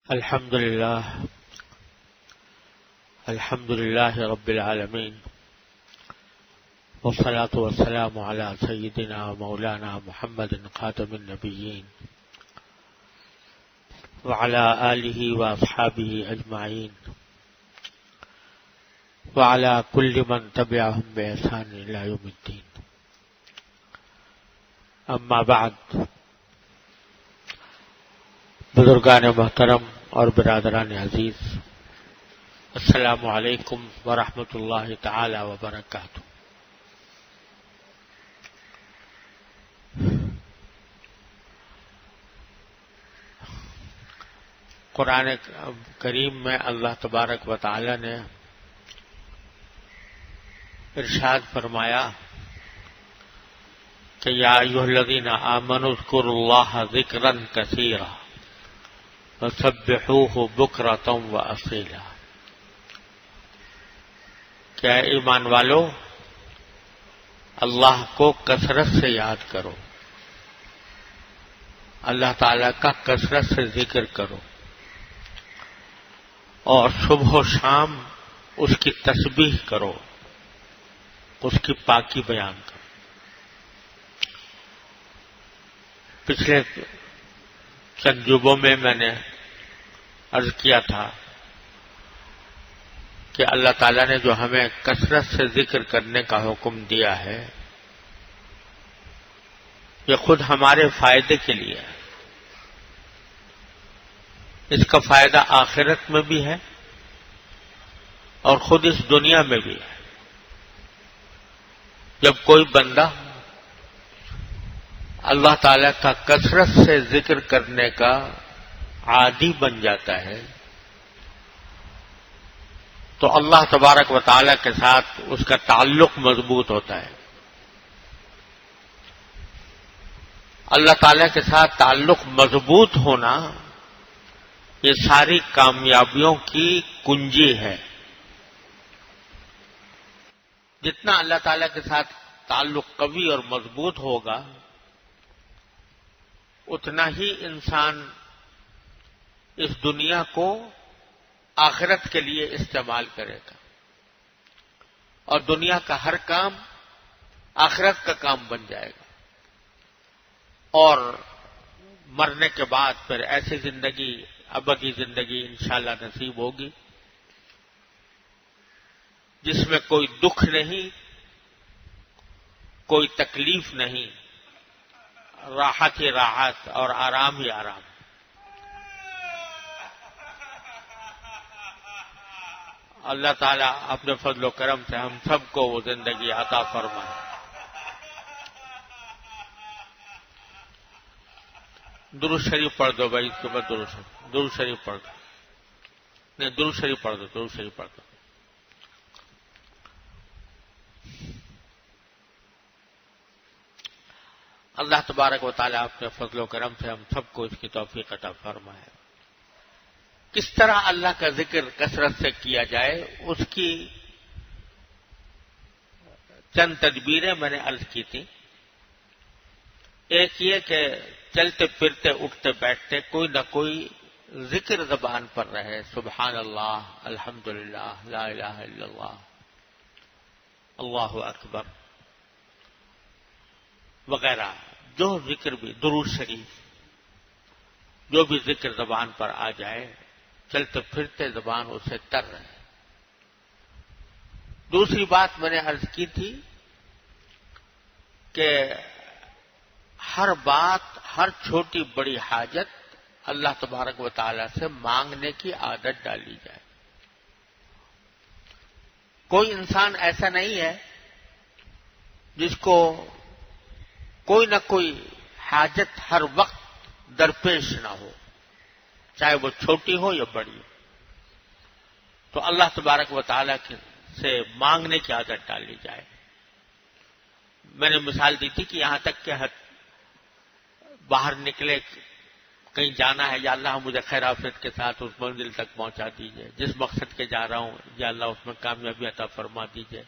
الحمد لله رب العالمين، والصلاة والسلام على سيدنا ومولانا محمد خاتم النبيين وعلى آله وأصحابه أجمعين وعلى كل من تبعهم بإحسان إلى يوم الدين. اما بعد، بزرگان محترم اور برادران عزیز، السلام علیکم ورحمۃ اللہ تعالی وبرکاتہ۔ قرآن کریم میں اللہ تبارک و تعالی نے ارشاد فرمایا کہ یا ایھا الذین آمنوا اذکروا اللہ ذکرا کثیرا وسبحوہ بکرۃ واصیلا، کہ اے ایمان والو، اللہ کو کثرت سے یاد کرو، اللہ تعالی کا کثرت سے ذکر کرو، اور صبح و شام اس کی تسبیح کرو، اس کی پاکی بیان کرو۔ پچھلے چند جمعوں میں نے عرض کیا تھا کہ اللہ تعالیٰ نے جو ہمیں کثرت سے ذکر کرنے کا حکم دیا ہے، یہ خود ہمارے فائدے کے لیے ہے۔ اس کا فائدہ آخرت میں بھی ہے اور خود اس دنیا میں بھی ہے۔ جب کوئی بندہ اللہ تعالیٰ کا کثرت سے ذکر کرنے کا عادی بن جاتا ہے تو اللہ تبارک و تعالیٰ کے ساتھ اس کا تعلق مضبوط ہوتا ہے۔ اللہ تعالیٰ کے ساتھ تعلق مضبوط ہونا یہ ساری کامیابیوں کی کنجی ہے۔ جتنا اللہ تعالیٰ کے ساتھ تعلق قوی اور مضبوط ہوگا، اتنا ہی انسان اس دنیا کو آخرت کے لیے استعمال کرے گا، اور دنیا کا ہر کام آخرت کا کام بن جائے گا، اور مرنے کے بعد پھر ایسی زندگی، ابدی زندگی انشاءاللہ نصیب ہوگی جس میں کوئی دکھ نہیں، کوئی تکلیف نہیں، راحت ہی راحت اور آرام ہی آرام۔ اللہ تعالیٰ اپنے فضل و کرم سے ہم سب کو وہ زندگی عطا فرمائے۔ درود شریف پڑھ دو بھائی، اس کے بعد درود شریف پڑھ دو، نہیں درود شریف پڑھ دو، درود شریف پڑھ دو۔ اللہ تبارک و تعالیٰ اپنے فضل و کرم سے ہم سب کو اس کی توفیق عطا فرمائے۔ کس طرح اللہ کا ذکر کثرت سے کیا جائے، اس کی چند تدبیریں میں نے عرض کی تھی۔ ایک یہ کہ چلتے پھرتے اٹھتے بیٹھتے کوئی نہ کوئی ذکر زبان پر رہے، سبحان اللہ، الحمدللہ، لا الہ الا اللہ، اللہ اکبر وغیرہ، جو ذکر بھی، درود شریف، جو بھی ذکر زبان پر آ جائے، چلتے پھرتے زبان اسے تر رہے۔ دوسری بات میں نے عرض کی تھی کہ ہر بات، ہر چھوٹی بڑی حاجت اللہ تبارک و تعالی سے مانگنے کی عادت ڈالی جائے۔ کوئی انسان ایسا نہیں ہے جس کو کوئی نہ کوئی حاجت ہر وقت درپیش نہ ہو، چاہے وہ چھوٹی ہو یا بڑی ہو۔ تو اللہ تبارک و تعالیٰ سے مانگنے کی عادت ڈالی جائے۔ میں نے مثال دی تھی کہ یہاں تک کہ باہر نکلے، کہیں جانا ہے، یا اللہ مجھے خیر عافیت کے ساتھ اس منزل تک پہنچا دیجیے، جس مقصد کے جا رہا ہوں، یا اللہ اس میں کامیابی عطا فرما دیجیے،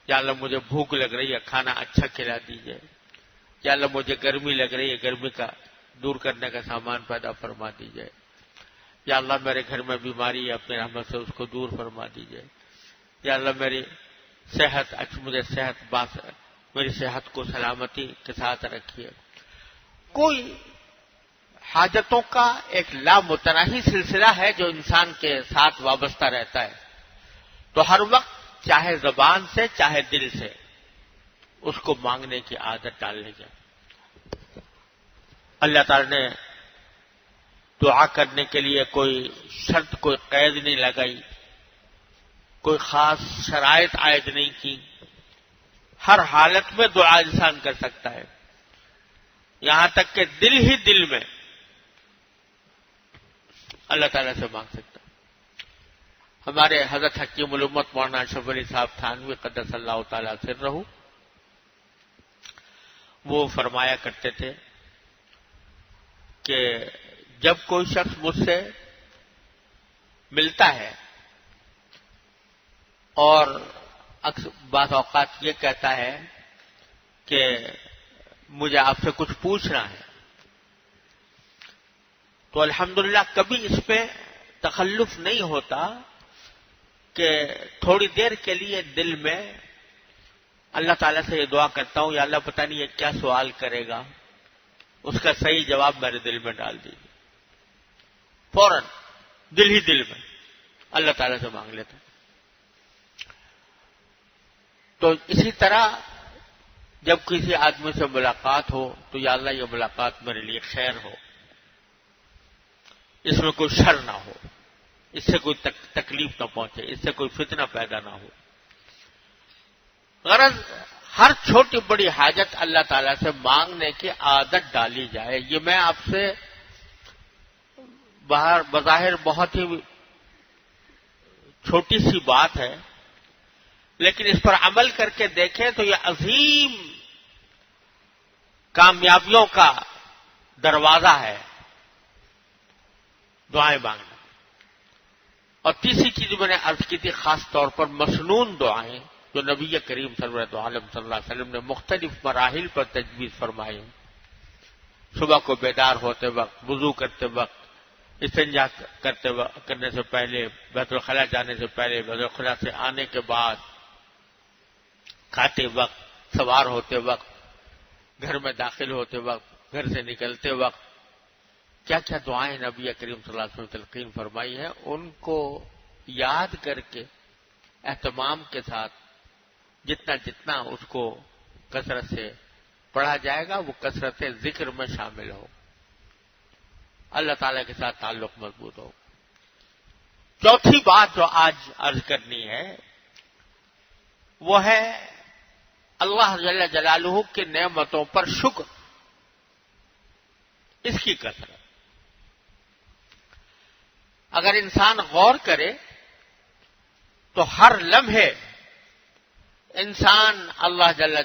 یا اللہ مجھے بھوک لگ رہی ہے، کھانا اچھا کھلا دیجیے، یا اللہ مجھے گرمی لگ رہی ہے، گرمی کا دور کرنے کا سامان پیدا فرما دیجیے، یا اللہ میرے گھر میں بیماری ہے، اپنی رحمت سے اس کو دور فرما دیجیے، یا اللہ میری صحت، مجھے میری صحت کو سلامتی کے ساتھ رکھیے۔ کوئی حاجتوں کا ایک لامتناہی سلسلہ ہے جو انسان کے ساتھ وابستہ رہتا ہے، تو ہر وقت چاہے زبان سے چاہے دل سے اس کو مانگنے کی عادت ڈال لی جائے۔ اللہ تعالی نے دعا کرنے کے لیے کوئی شرط، کوئی قید نہیں لگائی، کوئی خاص شرائط عائد نہیں کی، ہر حالت میں دعا انسان کر سکتا ہے، یہاں تک کہ دل ہی دل میں اللہ تعالیٰ سے مانگ سکتا ہے۔ ہمارے حضرت حکیم الامت مولانا اشرف علی صاحب تھانوی قدس اللہ تعالیٰ سرہ، وہ فرمایا کرتے تھے کہ جب کوئی شخص مجھ سے ملتا ہے اور بعض اوقات یہ کہتا ہے کہ مجھے آپ سے کچھ پوچھنا ہے، تو الحمدللہ کبھی اس پہ تخلف نہیں ہوتا کہ تھوڑی دیر کے لیے دل میں اللہ تعالیٰ سے یہ دعا کرتا ہوں، یا اللہ پتہ نہیں یہ کیا سوال کرے گا، اس کا صحیح جواب میرے دل میں ڈال دیجیے۔ فوراً دل ہی دل میں اللہ تعالیٰ سے مانگ لیتا۔ تو اسی طرح جب کسی آدمی سے ملاقات ہو تو یا اللہ یہ ملاقات میرے لیے خیر ہو، اس میں کوئی شر نہ ہو، اس سے کوئی تکلیف نہ پہنچے، اس سے کوئی فتنہ پیدا نہ ہو۔ غرض ہر چھوٹی بڑی حاجت اللہ تعالیٰ سے مانگنے کی عادت ڈالی جائے۔ یہ میں آپ سے بظاہر بہت ہی چھوٹی سی بات ہے، لیکن اس پر عمل کر کے دیکھیں تو یہ عظیم کامیابیوں کا دروازہ ہے، دعائیں مانگنا۔ اور تیسری چیز میں نے عرض کی تھی خاص طور پر مسنون دعائیں جو نبی کریم صلی اللہ علیہ وسلم نے مختلف مراحل پر تجویز فرمائی۔ صبح کو بیدار ہوتے وقت، وضو کرتے وقت، استنجا کرنے سے پہلے، بیت الخلاء جانے سے پہلے، بیت الخلاء سے آنے کے بعد، کھاتے وقت، سوار ہوتے وقت، گھر میں داخل ہوتے وقت، گھر سے نکلتے وقت، کیا کیا دعائیں نبی کریم صلی اللہ علیہ وسلم نے تلقین فرمائی ہیں، ان کو یاد کر کے اہتمام کے ساتھ جتنا اس کو کثرت سے پڑھا جائے گا وہ کثرت ذکر میں شامل ہو، اللہ تعالیٰ کے ساتھ تعلق مضبوط ہو۔ چوتھی بات جو آج عرض کرنی ہے وہ ہے اللہ جل جلالہ کی نعمتوں پر شکر، اس کی کثرت۔ اگر انسان غور کرے تو ہر لمحے انسان اللہ جل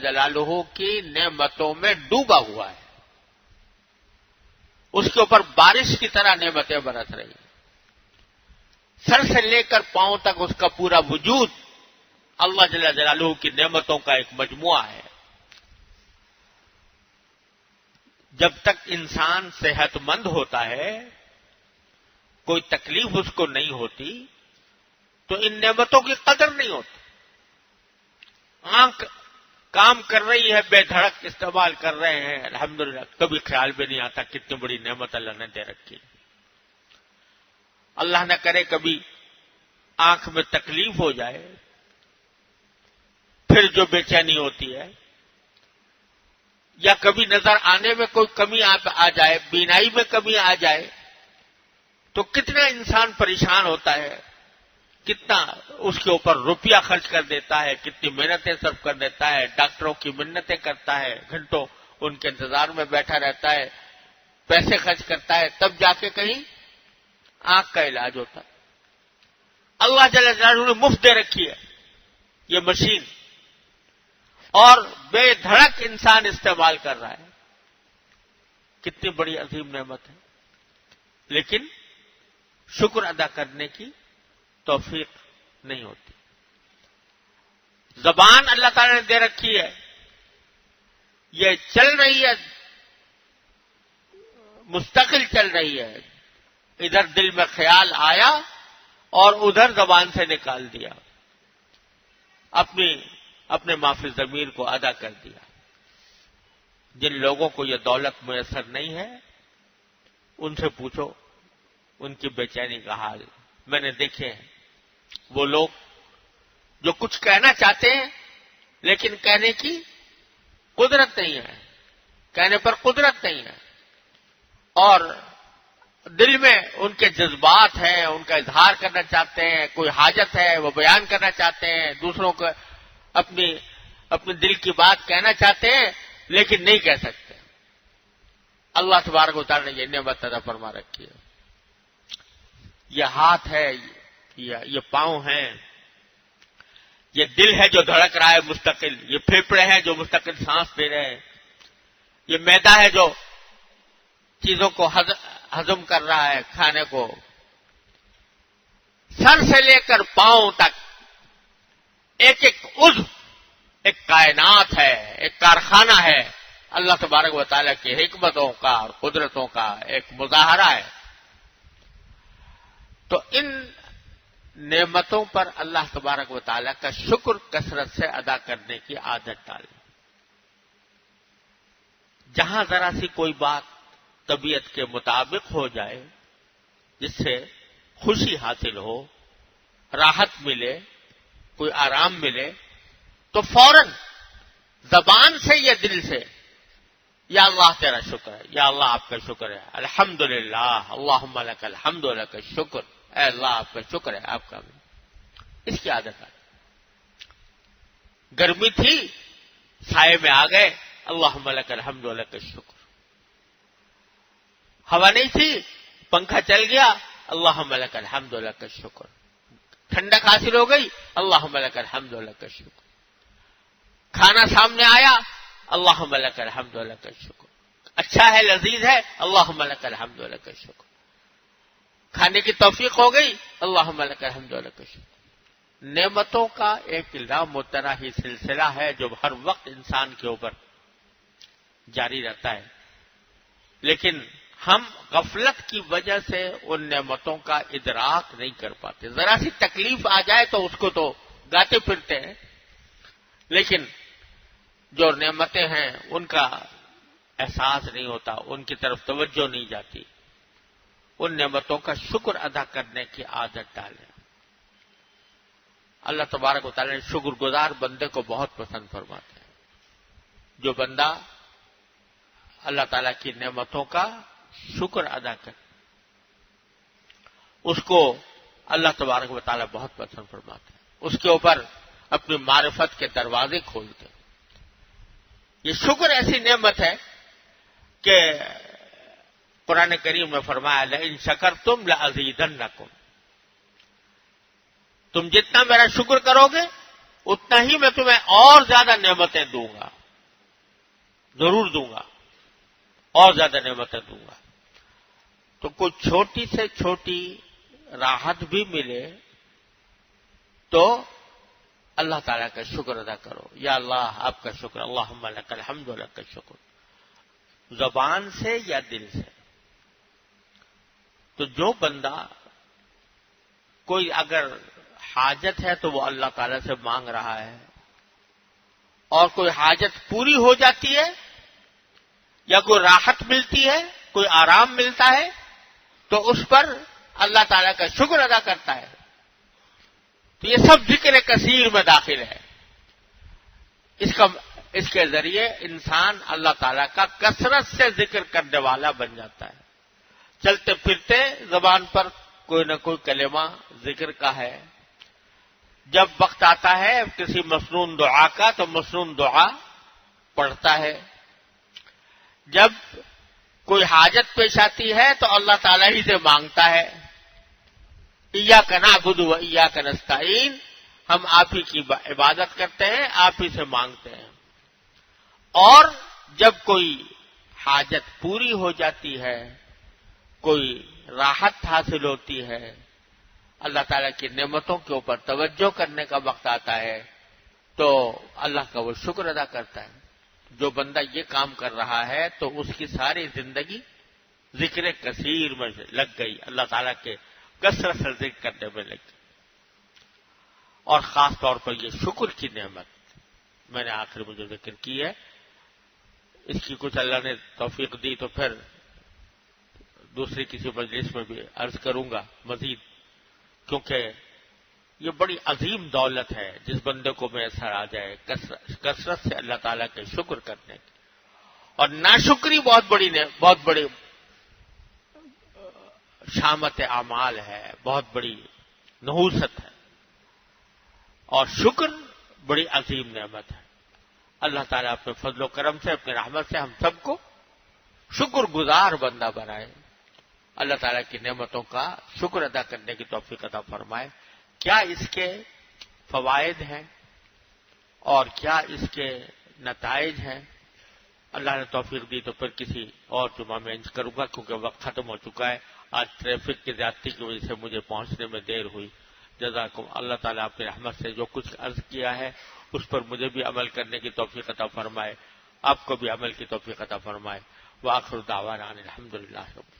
جلالہ کی نعمتوں میں ڈوبا ہوا ہے، اس کے اوپر بارش کی طرح نعمتیں برس رہی ہیں، سر سے لے کر پاؤں تک اس کا پورا وجود اللہ جل جلالہ کی نعمتوں کا ایک مجموعہ ہے۔ جب تک انسان صحت مند ہوتا ہے، کوئی تکلیف اس کو نہیں ہوتی، تو ان نعمتوں کی قدر نہیں ہوتی۔ آنکھ کام کر رہی ہے، بے دھڑک استعمال کر رہے ہیں، الحمدللہ، کبھی خیال بھی نہیں آتا کتنی بڑی نعمت اللہ نے دے رکھی۔ اللہ نہ کرے کبھی آنکھ میں تکلیف ہو جائے، پھر جو بے چینی ہوتی ہے، یا کبھی نظر آنے میں کوئی کمی آ جائے، بینائی میں کمی آ جائے، تو کتنا انسان پریشان ہوتا ہے، کتنا اس کے اوپر روپیہ خرچ کر دیتا ہے، کتنی محنتیں صرف کر دیتا ہے، ڈاکٹروں کی منتیں کرتا ہے، گھنٹوں ان کے انتظار میں بیٹھا رہتا ہے، پیسے خرچ کرتا ہے، تب جا کے کہیں آنکھ کا علاج ہوتا ہے۔ اللہ جل جلالہ نے مفت دے رکھی ہے یہ مشین، اور بے دھڑک انسان استعمال کر رہا ہے، کتنی بڑی عظیم نعمت ہے، لیکن شکر ادا کرنے کی توفیق نہیں ہوتی۔ زبان اللہ تعالی نے دے رکھی ہے، یہ چل رہی ہے، مستقل چل رہی ہے، ادھر دل میں خیال آیا اور ادھر زبان سے نکال دیا، اپنے معافی ضمیر کو ادا کر دیا۔ جن لوگوں کو یہ دولت میسر نہیں ہے ان سے پوچھو ان کی بے چینی کا حال۔ میں نے دیکھے ہیں وہ لوگ جو کچھ کہنا چاہتے ہیں لیکن کہنے کی قدرت نہیں ہے، کہنے پر قدرت نہیں ہے، اور دل میں ان کے جذبات ہیں، ان کا اظہار کرنا چاہتے ہیں، کوئی حاجت ہے وہ بیان کرنا چاہتے ہیں، دوسروں کو اپنے دل کی بات کہنا چاہتے ہیں لیکن نہیں کہہ سکتے۔ اللہ تبارک و تعالی نے یہ نعمت عطا فرما رکھی ہے۔ یہ ہاتھ ہے، یہ پاؤں ہیں، یہ دل ہے جو دھڑک رہا ہے مستقل، یہ پھیپھڑے ہیں جو مستقل سانس دے رہے ہیں، یہ معدہ ہے جو چیزوں کو ہضم کر رہا ہے، کھانے کو۔ سر سے لے کر پاؤں تک ایک ایک عضو ایک کائنات ہے، ایک کارخانہ ہے، اللہ تبارک و تعالیٰ کی حکمتوں کا اور قدرتوں کا ایک مظاہرہ ہے۔ تو ان نعمتوں پر اللہ تبارک و تعالیٰ کا شکر کثرت سے ادا کرنے کی عادت ڈالیں۔ جہاں ذرا سی کوئی بات طبیعت کے مطابق ہو جائے، جس سے خوشی حاصل ہو، راحت ملے، کوئی آرام ملے، تو فوراً زبان سے یا دل سے یا اللہ تیرا شکر ہے، یا اللہ آپ کا شکر ہے، الحمدللہ، اللہم لک الحمد لک الشکر، اے اللہ آپ کا شکر ہے، آپ کا۔ اس کی عادت ہے۔ گرمی تھی، سائے میں آ گئے، اللہم لک الحمد لک الشکر۔ ہوا نہیں تھی، پنکھا چل گیا، اللہم لک الحمد لک الشکر۔ ٹھنڈک حاصل ہو گئی، اللہم لک الحمد لک الشکر۔ کھانا سامنے آیا، اللہم لک الحمد لک الشکر۔ اچھا ہے، لذیذ ہے، اللہم لک الحمد لک الشکر۔ کھانے کی توفیق ہو گئی، اللہم لک الحمد لک الشکر۔ نعمتوں کا ایک لامتناہی سلسلہ ہے جو ہر وقت انسان کے اوپر جاری رہتا ہے، لیکن ہم غفلت کی وجہ سے ان نعمتوں کا ادراک نہیں کر پاتے۔ ذرا سی تکلیف آ جائے تو اس کو تو گاتے پھرتے ہیں، لیکن جو نعمتیں ہیں ان کا احساس نہیں ہوتا، ان کی طرف توجہ نہیں جاتی۔ ان نعمتوں کا شکر ادا کرنے کی عادت ڈالیں۔ اللہ تبارک و تعالیٰ نے شکر گزار بندے کو بہت پسند فرماتے ہیں۔ جو بندہ اللہ تعالیٰ کی نعمتوں کا شکر ادا کرے، اس کو اللہ تبارک و تعالیٰ بہت پسند فرماتے ہیں، اس کے اوپر اپنی معرفت کے دروازے کھولتے ہیں۔ یہ شکر ایسی نعمت ہے کہ قرآن کریم میں فرمایا لئن شکرتم لأزیدنکم، تم جتنا میرا شکر کرو گے اتنا ہی میں تمہیں اور زیادہ نعمتیں دوں گا، ضرور دوں گا، اور زیادہ نعمتیں دوں گا۔ تو کوئی چھوٹی سے چھوٹی راحت بھی ملے تو اللہ تعالیٰ کا شکر ادا کرو، یا اللہ آپ کا شکر، اللہم لک الحمد لک الشکر، زبان سے یا دل سے۔ تو جو بندہ کوئی اگر حاجت ہے تو وہ اللہ تعالیٰ سے مانگ رہا ہے، اور کوئی حاجت پوری ہو جاتی ہے یا کوئی راحت ملتی ہے، کوئی آرام ملتا ہے، تو اس پر اللہ تعالیٰ کا شکر ادا کرتا ہے۔ تو یہ سب ذکر کثیر میں داخل ہے۔ اس کے ذریعے انسان اللہ تعالیٰ کا کثرت سے ذکر کرنے والا بن جاتا ہے۔ چلتے پھرتے زبان پر کوئی نہ کوئی کلمہ ذکر کا ہے، جب وقت آتا ہے کسی مسنون دعا کا تو مسنون دعا پڑھتا ہے، جب کوئی حاجت پیش آتی ہے تو اللہ تعالیٰ ہی سے مانگتا ہے، ایاک نعبد و ایاک نستعین، ہم آپ ہی کی عبادت کرتے ہیں، آپ ہی سے مانگتے ہیں۔ اور جب کوئی حاجت پوری ہو جاتی ہے، کوئی راحت حاصل ہوتی ہے، اللہ تعالیٰ کی نعمتوں کے اوپر توجہ کرنے کا وقت آتا ہے، تو اللہ کا وہ شکر ادا کرتا ہے۔ جو بندہ یہ کام کر رہا ہے تو اس کی ساری زندگی ذکر کثیر میں لگ گئی، اللہ تعالیٰ کے کثرت سے ذکر کرنے میں لگ گئی، اور خاص طور پر یہ شکر کی نعمت میں نے آخر میں جو ذکر کی ہے، اس کی کچھ اللہ نے توفیق دی تو پھر دوسری کسی مجلس میں بھی عرض کروں گا مزید، کیونکہ یہ بڑی عظیم دولت ہے جس بندے کو میسر آ جائے کثرت سے اللہ تعالیٰ کے شکر کرنے کی، اور ناشکری بہت بڑی شامت اعمال ہے، بہت بڑی نحوست ہے، اور شکر بڑی عظیم نعمت ہے۔ اللہ تعالیٰ اپنے فضل و کرم سے، اپنے رحمت سے ہم سب کو شکر گزار بندہ بنائے، اللہ تعالیٰ کی نعمتوں کا شکر ادا کرنے کی توفیق عطا فرمائے۔ کیا اس کے فوائد ہیں اور کیا اس کے نتائج ہیں، اللہ نے توفیق دی تو پھر کسی اور جمعہ میں انج کروں گا، کیونکہ وقت ختم ہو چکا ہے۔ آج ٹریفک کی زیادتی کی وجہ سے مجھے پہنچنے میں دیر ہوئی۔ جزاکم اللہ تعالیٰ اپنی رحمت سے جو کچھ عرض کیا ہے اس پر مجھے بھی عمل کرنے کی توفیق عطا فرمائے، آپ کو بھی عمل کی توفیق عطا فرمائے۔ وآخر دعوانا الحمدللہ رب